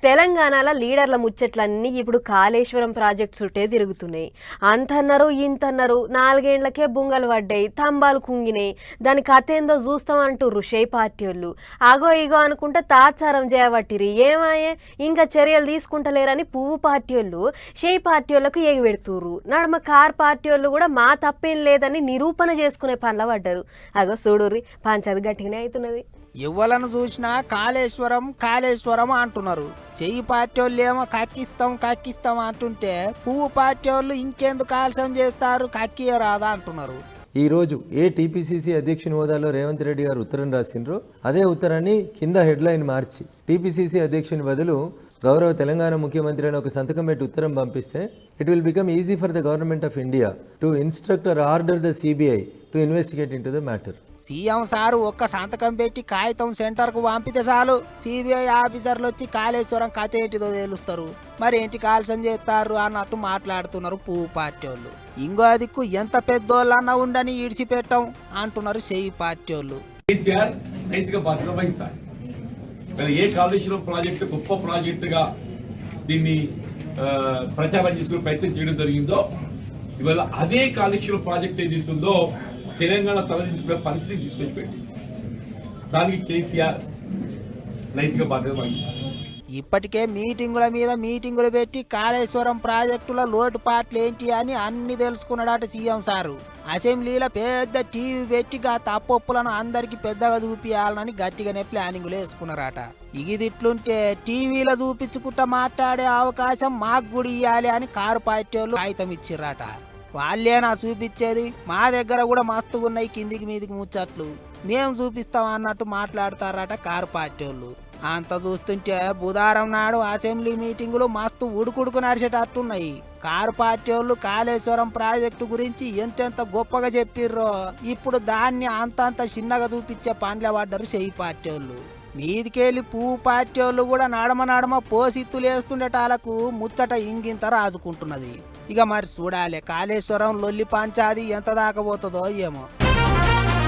తెలంగాణలో లీడర్ల ముచ్చట్లన్నీ ఇప్పుడు కాళేశ్వరం ప్రాజెక్ట్ చుట్టే తిరుగుతున్నాయి. అంతన్నారు ఇంతన్నారు, 4 ఏళ్లకే బుంగలు పడ్డాయి, తంబాలు కుంగినాయి, దాని కథ ఏందో చూస్తామంటుర్రు షే పార్టీ వాళ్ళు. అగో ఇగో అనుకుంటా తాత్సారం చేయబట్టిరి, ఏమాయే ఇంకా చర్యలు తీసుకుంటలేరని పువ్వు పార్టీ వాళ్ళు షే పార్టీ వాళ్ళకు ఎగబెడుతుర్రు. నడమ కార్ పార్టీ వాళ్ళు కూడా మా తప్పేం లేదని నిరూపణ చేసుకునే పనుల పడ్డారు. అగో చూడుర్రి, పంచది గట్టిగానే అవుతున్నది. ఎవ్వలను చూసినా కాళేశ్వరం కాళేశ్వరం అంటున్నారు. చెయ్యి పార్టీ వాళ్ళు ఏమో కక్కిస్తాం అంటుంటే పువ్వు పార్టీ వాళ్ళు ఇంకెందుకు ఆలస్యం చేస్తారు, కక్కియరాదా అంటున్నారు. ఈరోజు టీపీసీసీ అధ్యక్షుని హోదాలో రేవంత్ రెడ్డి గారు ఉత్తరం రాసిండ్రు. అదే ఉత్తరాన్ని కింద హెడ్లైన్ మార్చి టీపీసీసీ అధ్యక్షుని బదులు గౌరవ తెలంగాణ ముఖ్యమంత్రి అని ఒక సంతకం పెట్టి ఉత్తరం పంపిస్తే it will become easy for the government of India to instruct or order the CBI to investigate into the matter. CM sir ఒక్క సంతకం పెట్టి కాగితం సెంటర్కు పంపితే చాలు, సిబిఐ ఆఫీసర్లు వచ్చి కాళేశ్వరం కథ ఏంటిదో తెలుస్తారు. మరి ఏంటి కాల్సం చేస్తారు అన్నట్టు మాట్లాడుతున్నారు పువ్వు పార్టీ వాళ్ళు. ఇంకో దిక్కు ఎంత పెద్దోళ్ళన్నా ఉండని ఇడిచిపెట్టాం అంటున్నారు చెయ్యి పార్టీ వాళ్ళు. ఏ కాళేశ్వరం ప్రాజెక్టు గొప్ప ప్రాజెక్టుగా దీన్ని ప్రచారం చేసుకునే ప్రయత్నం చేయడం జరిగిందో, ఇవాళ అదే కాళేశ్వరం ప్రాజెక్ట్ ఏదైతుందో తెలంగాణ తలదించుకునే పరిస్థితి తీసుకొచ్చి పెట్టి దానికి కేసీఆర్ నైతిక బాధ్యత వహించారు. ఇప్పటికే మీటింగుల మీద మీటింగులు పెట్టి కాళేశ్వరం ప్రాజెక్టుల లోటుపాట్లు ఏంటి అని అన్ని తెలుసుకున్నాడట సీఎం సారు. అసెంబ్లీలో పెద్ద టీవీ పెట్టి తప్పొప్పులను అందరికి పెద్దగా చూపియాలని గట్టిగానే ప్లానింగ్లు వేసుకున్నారట. ఇగిదిట్లుంటే టీవీలో చూపించుకుంటా మాట్లాడే అవకాశం మాకు కూడా ఇవ్వాలి అని కారు పార్టీ వాళ్ళు కాగితం ఇచ్చిర్రట. వాళ్ళేనా చూపించేది, మా దగ్గర కూడా మస్తుగా ఉన్నాయి కిందికి మీదికి ముచ్చట్లు, మేము చూపిస్తాం అన్నట్టు మాట్లాడతారట కారు పార్టీ వాళ్ళు. అంత చూస్తుంటే బుధవారం నాడు అసెంబ్లీ మీటింగులు మస్తు ఉడుకుడుకు నడిచేటట్టున్నాయి. కారు పార్టీ వాళ్ళు కాళేశ్వరం ప్రాజెక్టు గురించి ఎంతెంత గొప్పగా చెప్పిర్రో ఇప్పుడు దాన్ని అంతంత చిన్నగా చూపించే పనులు పడ్డారు చెయ్యి పార్టీ వాళ్ళు. మీదికెళ్ళి పువ్వు పార్టీ వాళ్ళు కూడా నడమ పోసిత్తులు వేస్తుండేటాలకు ముచ్చట ఇంగింత రాజుకుంటున్నది. ఇక మరి చూడాలి కాళేశ్వరం లొల్లి పంచాది ఎంత దాకా పోతుందో ఏమో.